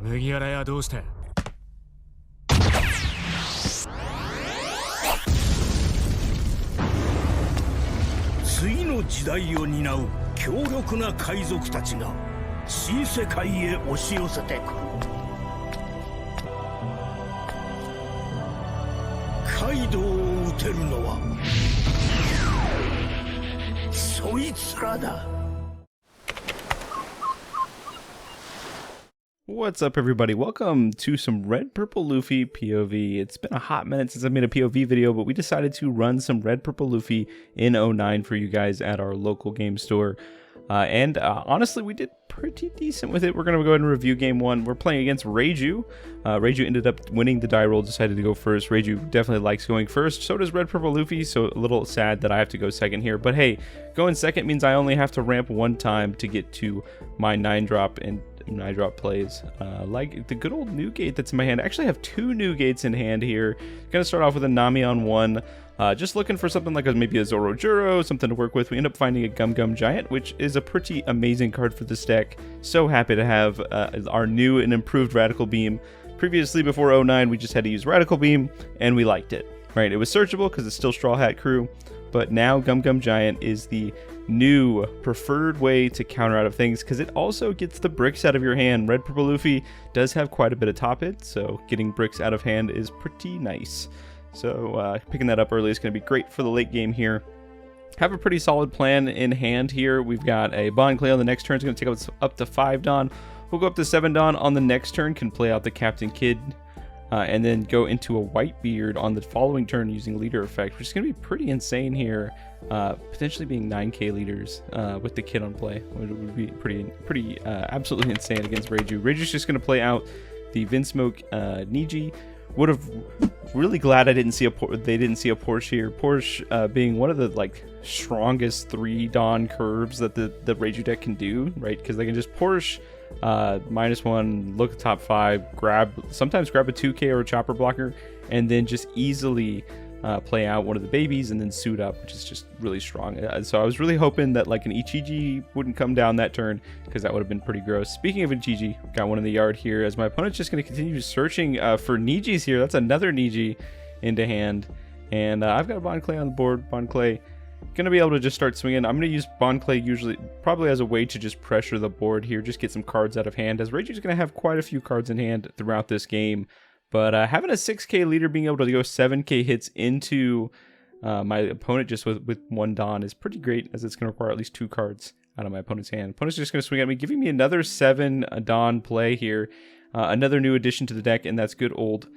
麦わら屋どうした？次の時代を担う強力な海賊たちが新世界へ押し寄せてくる。カイドウを討てるのはそいつらだ。 What's up, everybody? Welcome to some Red Purple Luffy POV. It's been a hot minute since I made a POV video, but we decided to run some Red Purple Luffy in 09 for you guys at our local game store. Honestly, we did pretty decent with it. We're going to go ahead and review game one. We're playing against Reiju. Reiju ended up winning the die roll, decided to go first. Reiju definitely likes going first. So does Red Purple Luffy, so a little sad that I have to go second here. But hey, going second means I only have to ramp one time to get to my 9-drop and 9-drop plays. Like the good old new gate that's in my hand. I actually have 2 new gates in hand here. Gonna start off with a Nami on 1. Just looking for something like maybe a Zorojuro, something to work with. We end up finding a Gum Gum Giant, which is a pretty amazing card for this deck. So happy to have our new and improved Radical Beam. Previously, before 09, we just had to use Radical Beam, and we liked it. Right? It was searchable because it's still Straw Hat Crew, but now Gum Gum Giant is the new preferred way to counter out of things because it also gets the bricks out of your hand. Red Purple Luffy does have quite a bit of top hit, so getting bricks out of hand is pretty nice. So picking that up early is going to be great for the late game here. Have a pretty solid plan in hand here. We've got a Bon Clay on the next turn. It's going to take us up to 5 Don. We'll go up to 7 Don on the next turn, can play out the Captain Kid, and then go into a Whitebeard on the following turn using leader effect, which is going to be pretty insane here. Potentially being 9k leaders with the Kid on play. It would be pretty absolutely insane against Reiju. Reiju's just going to play out the Vinsmoke Niji. Would have really glad I didn't see they didn't see a Porsche here. Porsche being one of the like strongest 3 Dawn curves that the Reiju deck can do, right? Because they can just Porsche -1, look at top 5, sometimes grab a 2k or a chopper blocker, and then just easily play out one of the babies and then suit up, which is just really strong. So I was really hoping that like an Ichiji wouldn't come down that turn, because that would have been pretty gross. Speaking of Ichiji, got one in the yard here as my opponent's just going to continue searching for Nijis here. That's another Niji into hand, and I've got a Bon Clay on the board. Bon Clay gonna be able to just start swinging. I'm gonna use Bon Clay probably as a way to just pressure the board here, just get some cards out of hand, as Reiju's gonna have quite a few cards in hand throughout this game. But having a 6k leader, being able to go 7k hits into my opponent just with 1 Don is pretty great, as it's going to require at least 2 cards out of my opponent's hand. Opponent's just going to swing at me, giving me another 7 Don play here. Another new addition to the deck, and that's good old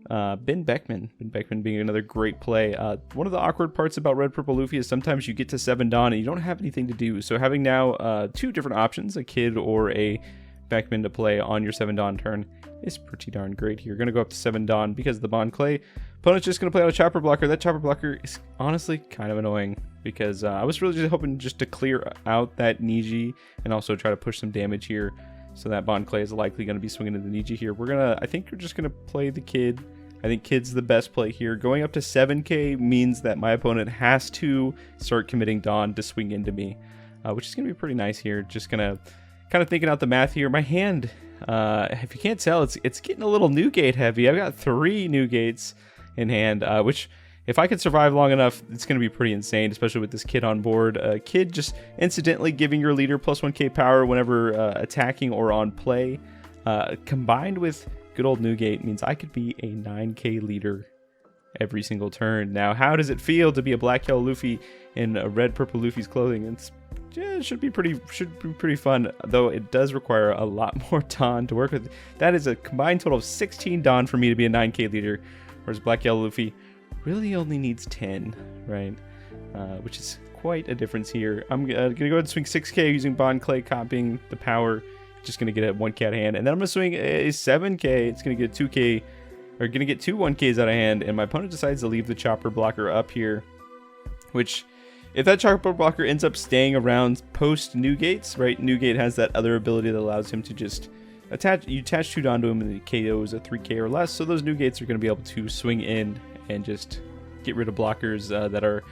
Ben Beckman. Ben Beckman being another great play. One of the awkward parts about Red Purple Luffy is sometimes you get to 7 Don and you don't have anything to do. So having now 2 different options, a Kid or a Beckman to play on your 7 Don turn, is pretty darn great here. Going to go up to 7 Don because of the Bon Clay. Opponent's just going to play out a chopper blocker. That chopper blocker is honestly kind of annoying because I was really just hoping just to clear out that Niji and also try to push some damage here. So that Bon Clay is likely going to be swinging to the Niji here. I think we're just going to play the Kid. I think Kid's the best play here. Going up to 7k means that my opponent has to start committing Don to swing into me, which is going to be pretty nice here. Just going to kind of thinking out the math here. My hand, if you can't tell, it's getting a little new gate heavy. I've got 3 new gates in hand, which if I could survive long enough, it's going to be pretty insane, especially with this Kid on board. Kid just incidentally giving your leader plus 1k power whenever attacking or on play, combined with good old new gate means I could be a 9k leader every single turn. Now, how does it feel to be a Black Yellow Luffy in a Red Purple Luffy's clothing? It should be pretty fun, though it does require a lot more Don to work with. That is a combined total of 16 Don for me to be a 9k leader, whereas Black Yellow Luffy really only needs 10, right? Which is quite a difference here. I'm gonna go ahead and swing 6k using Bon Clay, copying the power. Just gonna get a 1k out of hand, and then I'm gonna swing a 7k. It's gonna get 2k, or gonna get 2 1ks out of hand, and my opponent decides to leave the chopper blocker up here, which, if that chopper blocker ends up staying around post new gates, right? New gate has that other ability that allows him to just attach 2 Don to him, and the KO is a 3k or less. So those new gates are going to be able to swing in and just get rid of blockers that are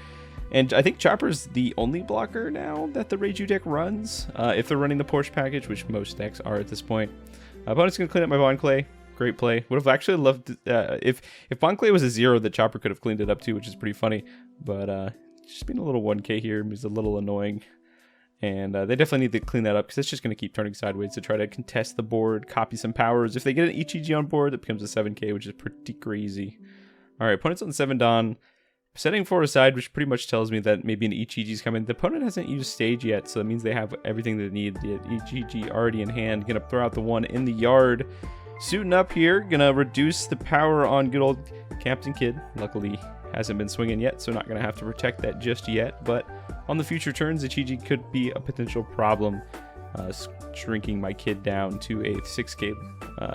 And I think Chopper's the only blocker now that the Reiju deck runs, if they're running the Porsche package, which most decks are at this point. Opponent's gonna clean up my Bond Clay. Great play. Would have actually loved if Bond Clay was a 0, the Chopper could have cleaned it up too, which is pretty funny. But just being a little 1k here is a little annoying. And they definitely need to clean that up because it's just going to keep turning sideways to try to contest the board, copy some powers. If they get an EGG on board, that becomes a 7k, which is pretty crazy. All right, opponent's on 7 Dawn. Setting 4 aside, which pretty much tells me that maybe an EGG is coming. The opponent hasn't used stage yet, so that means they have everything they need. The EGG already in hand. Going to throw out the 1 in the yard. Suiting up here. Going to reduce the power on good old Captain Kidd. Luckily, hasn't been swinging yet, so not going to have to protect that just yet. But on the future turns, the EGG could be a potential problem. Shrinking my Kidd down to a 6k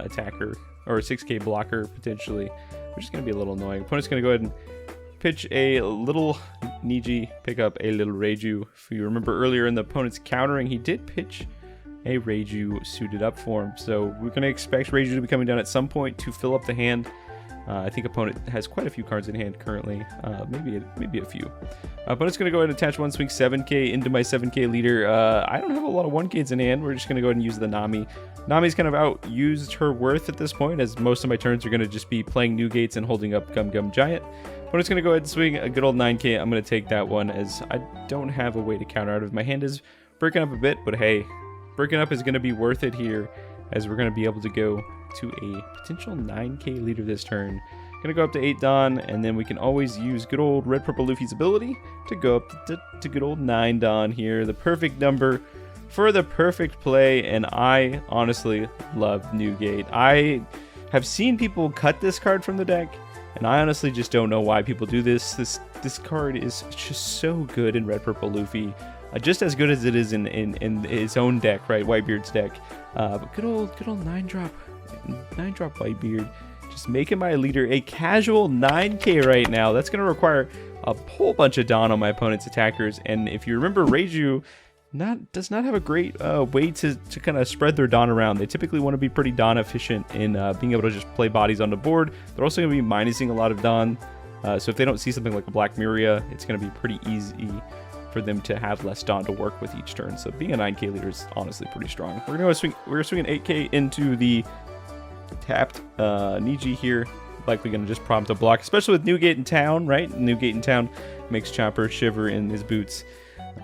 attacker, or a 6k blocker, potentially. Which is going to be a little annoying. Opponent's going to go ahead and pitch a little Niji, pick up a little Reiju. If you remember earlier in the opponent's countering, he did pitch a Reiju suited up for him. So we're going to expect Reiju to be coming down at some point to fill up the hand. I think opponent has quite a few cards in hand currently, maybe a few. Opponent's going to go ahead and attach 1 swing 7k into my 7k leader. I don't have a lot of 1ks in hand. We're just going to go ahead and use the Nami. Nami's kind of outused her worth at this point, as most of my turns are going to just be playing new gates and holding up Gum Gum Giant. Opponent's going to go ahead and swing a good old 9k. I'm going to take that one as I don't have a way to counter out of. My hand is breaking up a bit, but hey, breaking up is going to be worth it here, as we're going to be able to go to a potential 9k leader this turn. Gonna go up to 8 Dawn, and then we can always use good old Red Purple Luffy's ability to go up to good old 9 Dawn here. The perfect number for the perfect play, and I honestly love Newgate. I have seen people cut this card from the deck, and I honestly just don't know why people do this. This card is just so good in Red Purple Luffy. Just as good as it is in his own deck, right? Whitebeard's deck. But good old 9-drop Whitebeard. Just making my leader a casual 9k right now. That's going to require a whole bunch of Dawn on my opponent's attackers. And if you remember, Reiju does not have a great way to kind of spread their Dawn around. They typically want to be pretty Dawn efficient in being able to just play bodies on the board. They're also going to be minusing a lot of Dawn. So if they don't see something like a Black Miria, it's going to be pretty easy for them to have less Dawn to work with each turn. So being a 9k leader is honestly pretty strong. We're swinging 8k into the tapped Niji here. Likely going to just prompt a block, especially with Newgate in town, right? Newgate in town makes Chopper shiver in his boots.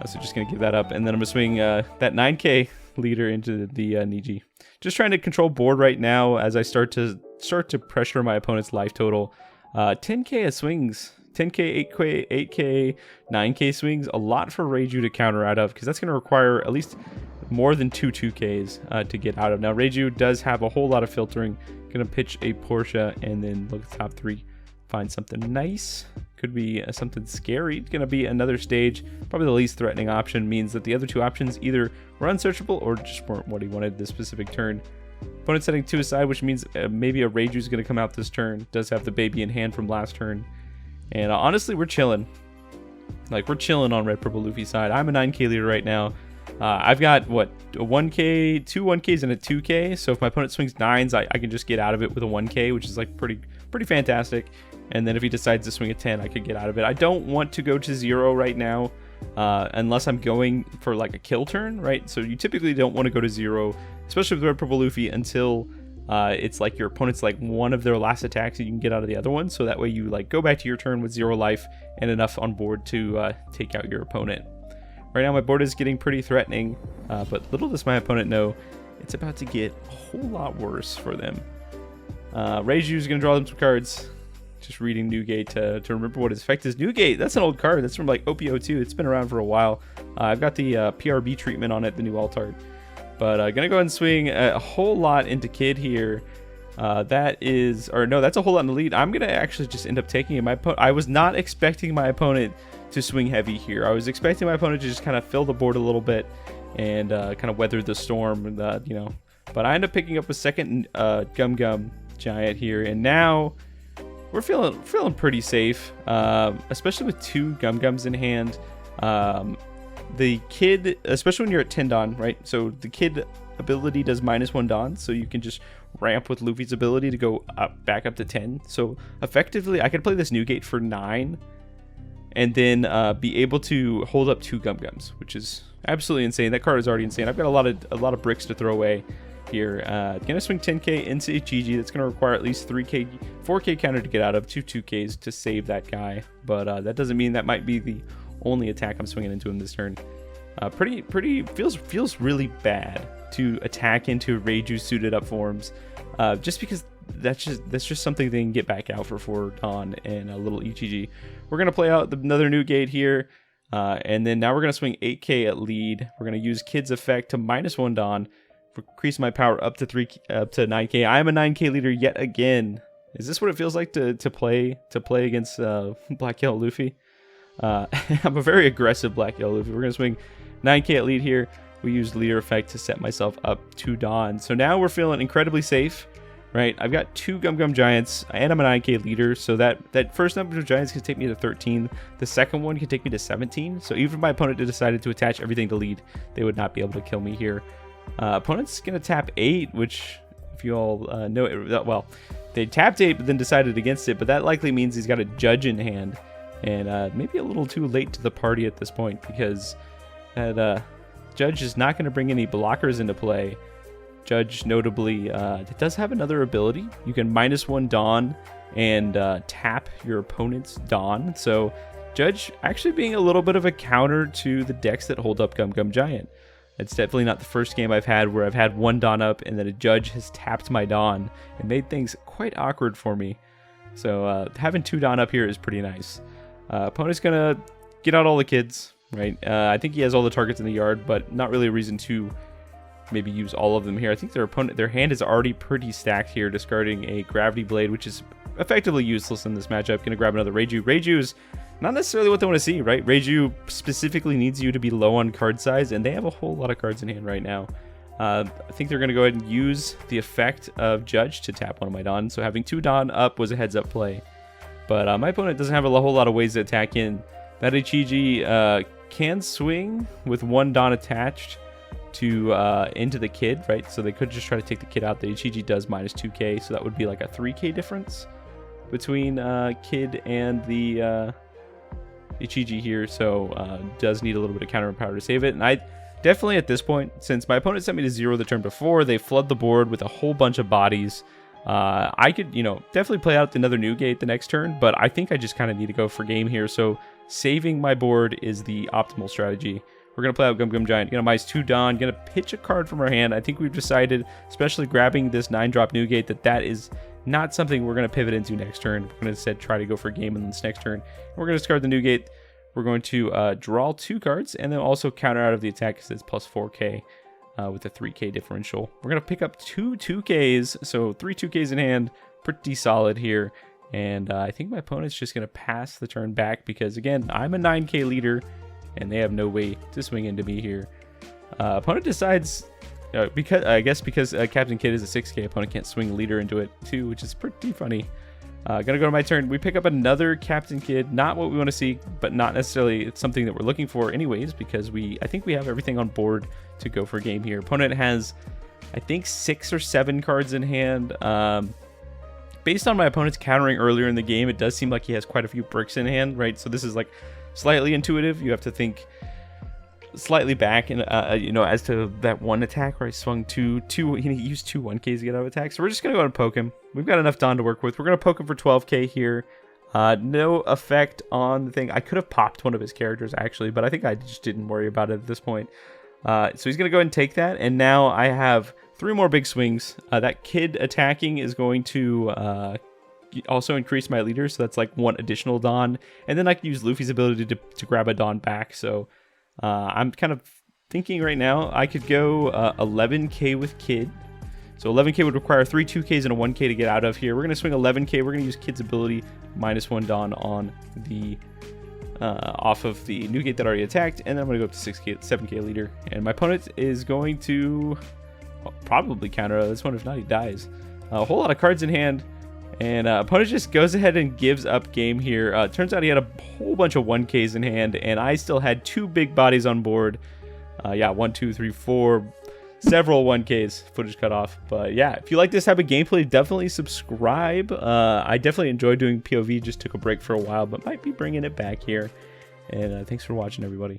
So just going to give that up. And then I'm going to swing that 9k leader into the Niji. Just trying to control board right now as I start to pressure my opponent's life total. 10k of swings. 10k, 8k, 8k, 9k swings. A lot for Reiju to counter out of, because that's going to require at least more than 2Ks to get out of. Now, Reiju does have a whole lot of filtering. Gonna pitch a Porsche and then look at the top 3. Find something nice. Could be something scary. Gonna be another stage. Probably the least threatening option. Means that the other 2 options either were unsearchable or just weren't what he wanted this specific turn. Opponent setting 2 aside, which means maybe a Reiju is gonna come out this turn. Does have the baby in hand from last turn. And honestly, we're chilling. Like, we're chilling on Red Purple Luffy side. I'm a 9k leader right now. I've got, what, a 1k, 2 1ks, and a 2k. So if my opponent swings 9s, I can just get out of it with a 1k, which is like pretty fantastic. And then if he decides to swing a 10, I could get out of it. I don't want to go to 0 right now, unless I'm going for like a kill turn, right? So you typically don't want to go to 0, especially with Red Purple Luffy, until it's like your opponent's like one of their last attacks and you can get out of the other one. So that way you like go back to your turn with 0 life and enough on board to take out your opponent. Right now my board is getting pretty threatening, but little does my opponent know it's about to get a whole lot worse for them. Reiju is going to draw them some cards. Just reading Newgate to remember what his effect is. Newgate, that's an old card. That's from like OP09. It's been around for a while. I've got the PRB treatment on it, the new Altart. But going to go ahead and swing a whole lot into Kidd here. That's a whole lot in the lead. I'm going to actually just end up taking it. I was not expecting my opponent to swing heavy here. I was expecting my opponent to just kind of fill the board a little bit and kind of weather the storm, But I end up picking up a second Gum Gum Giant here, and now we're feeling pretty safe, especially with 2 Gum Gums in hand. The Kidd, especially when you're at 10 Dawn, right? So the Kidd ability does -1 Dawn, so you can just ramp with Luffy's ability to go back up to 10. So effectively, I could play this Newgate for 9. And then be able to hold up 2 Gum Gums, which is absolutely insane. That card is already insane. I've got a lot of bricks to throw away, here. Gonna swing 10k into Ichiji. That's gonna require at least 4k counter to get out of, 2ks to save that guy. But that doesn't mean that might be the only attack I'm swinging into him this turn. Feels really bad to attack into Reiju suited up forms, just because that's just something they can get back out for 4 Dawn and a little Ichiji. We're gonna play out another new gate here, and then now we're gonna swing 8k at lead. We're gonna use Kid's effect to -1 Dawn, increase my power up to 9k. I am a 9k leader yet again. Is this what it feels like to play against Black Yellow Luffy? I'm a very aggressive Black Yellow Luffy. We're gonna swing 9k at lead here. We used leader effect to set myself up to Dawn. So now we're feeling incredibly safe, right? I've got 2 Gum Gum Giants and I'm a 9k leader. So that first number of Giants can take me to 13. The second one can take me to 17. So even if my opponent decided to attach everything to lead, they would not be able to kill me here. Opponent's gonna tap 8, which if you all know it, well, they tapped 8 but then decided against it. But that likely means he's got a Judge in hand. And maybe a little too late to the party at this point, because that Judge is not going to bring any blockers into play. Judge, notably, it does have another ability. You can -1 Dawn and tap your opponent's Dawn. So Judge actually being a little bit of a counter to the decks that hold up Gum Gum Giant. It's definitely not the first game I've had where I've had 1 Dawn up and then a Judge has tapped my Dawn and made things quite awkward for me. So having 2 Dawn up here is pretty nice. Opponent's gonna get out all the kids, right? I think he has all the targets in the yard, but not really a reason to maybe use all of them here. I think their hand is already pretty stacked here, discarding a Gravity Blade, which is effectively useless in this matchup. Gonna grab another Reiju. Reiju is not necessarily what they want to see, right? Reiju specifically needs you to be low on card size, and they have a whole lot of cards in hand right now. I think they're gonna go ahead and use the effect of Judge to tap one of my Dawn. So having 2 Dawn up was a heads-up play. But my opponent doesn't have a whole lot of ways to attack in. That Ichiji can swing with 1 Dawn attached to into the Kid, right? So they could just try to take the Kid out. The Ichiji does -2k, so that would be like a 3k difference between Kid and the Ichiji here. So does need a little bit of counter power to save it. And I definitely at this point, since my opponent sent me to 0 the turn before, they flood the board with a whole bunch of bodies. I could, definitely play out another new gate the next turn, but I think I just kind of need to go for game here. So saving my board is the optimal strategy. We're going to play out Gum Gum Giant. Gonna -2 Dawn. Gonna pitch a card from our hand. I think we've decided, especially grabbing this 9-drop new gate, that is not something we're going to pivot into next turn. We're going to instead try to go for game in this next turn. We're going to discard the new gate. We're going to draw 2 cards and then also counter out of the attack because it's plus 4k. With a 3k differential. We're going to pick up 2 2ks, so 3 2ks in hand, pretty solid here. And I think my opponent's just going to pass the turn back because, again, I'm a 9k leader and they have no way to swing into me here. Opponent decides, because Captain Kid is a 6k, opponent can't swing leader into it too, which is pretty funny. Gonna go to my turn. We pick up another Captain Kid. Not what we want to see, but not necessarily something that we're looking for anyways, because I think we have everything on board to go for game here. Opponent has, I think, 6 or 7 cards in hand. Based on my opponent's countering earlier in the game, it does seem like he has quite a few bricks in hand, right? So this is like slightly intuitive. You have to think slightly back and as to that one attack where I swung he used 2 1ks to get out of attack. So we're just gonna go ahead and poke him. We've got enough Dawn to work with. We're gonna poke him for 12k here. No effect on the thing. I could have popped one of his characters actually, but I think I just didn't worry about it at this point. So he's gonna go ahead and take that, and now I have 3 more big swings. That Kid attacking is going to also increase my leader, so that's like 1 additional Dawn, and then I can use Luffy's ability to grab a Dawn back. So I'm kind of thinking right now I could go 11k with Kid. So 11k would require 3 2ks and a 1k to get out of here. We're going to swing 11k. We're going to use Kid's ability -1 Dawn on the off of the new gate that already attacked, and then I'm going to go up to 7k leader. And my opponent is going to probably counter this one. If not, he dies. A whole lot of cards in hand. And opponent just goes ahead and gives up game here. Turns out he had a whole bunch of 1ks in hand, and I still had 2 big bodies on board. 1, 2, 3, 4, several 1ks. Footage cut off. But yeah, if you like this type of gameplay, definitely subscribe. I definitely enjoy doing POV. Just took a break for a while, but might be bringing it back here. And thanks for watching, everybody.